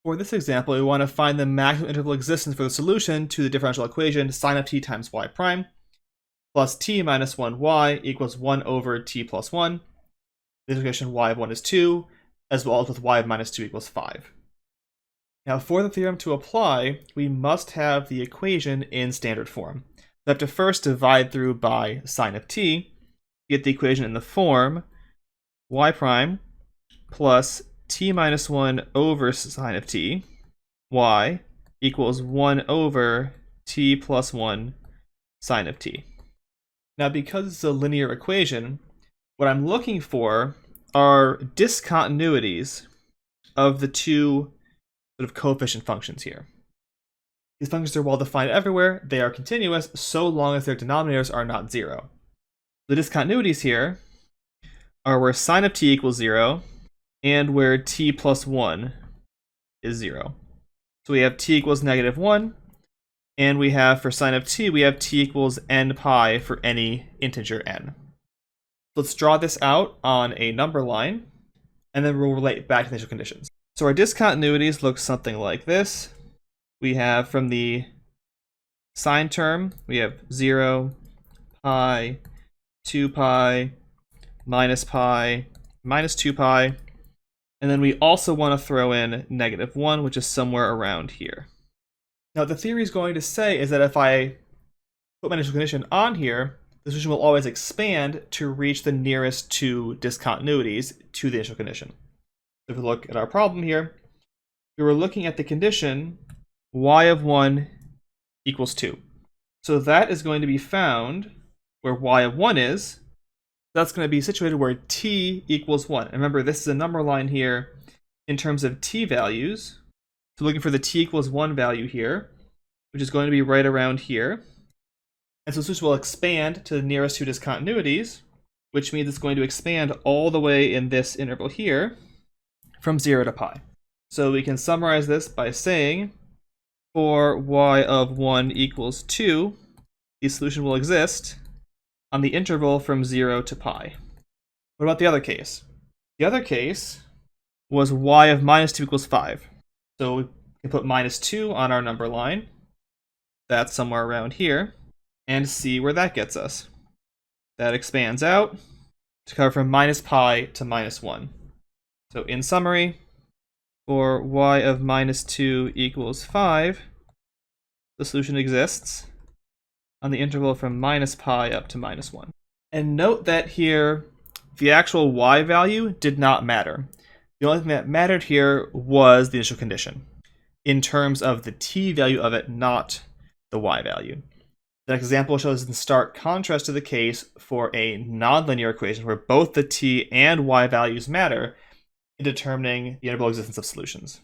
For this example, we want to find the maximum interval existence for the solution to the differential equation sine of t times y prime plus t minus 1y equals 1 over t plus 1. The integration y of 1 is 2, as well as with y of minus 2 equals 5. Now, for the theorem to apply, we must have the equation in standard form. We have to first divide through by sine of t, to get the equation in the form y prime plus t minus 1 over sine of t, y, equals 1 over t plus 1 sine of t. Now, because it's a linear equation, what I'm looking for are discontinuities of the two sort of coefficient functions here. These functions are well defined everywhere. They are continuous so long as their denominators are not 0. The discontinuities here are where sine of t equals 0 and where t plus 1 is 0. So we have t equals negative 1, and we have, for sine of t, we have t equals n pi for any integer n. Let's draw this out on a number line, and then we'll relate back to the initial conditions. So our discontinuities look something like this. We have, from the sine term, we have 0, pi, 2 pi, minus 2 pi, and then we also want to throw in negative 1, which is somewhere around here. Now, what the theory is going to say is that if I put my initial condition on here, the solution will always expand to reach the nearest two discontinuities to the initial condition. So if we look at our problem here, we were looking at the condition y of 1 equals 2. So that is going to be found where y of 1 is. That's going to be situated where t equals 1. And remember, this is a number line here in terms of t values. So looking for the t equals 1 value here, which is going to be right around here. And so the solution will expand to the nearest two discontinuities, which means it's going to expand all the way in this interval here from 0 to pi. So we can summarize this by saying for y of 1 equals 2, the solution will exist on the interval from 0 to pi. What about the other case? The other case was y of minus 2 equals 5. So we can put minus 2 on our number line. That's somewhere around here. And see where that gets us. That expands out to cover from minus pi to minus 1. So in summary, for y of minus 2 equals 5, the solution exists on the interval from minus pi up to minus 1. And note that here, the actual y value did not matter. The only thing that mattered here was the initial condition, in terms of the t value of it, not the y value. The next example shows in stark contrast to the case for a nonlinear equation where both the t and y values matter in determining the interval existence of solutions.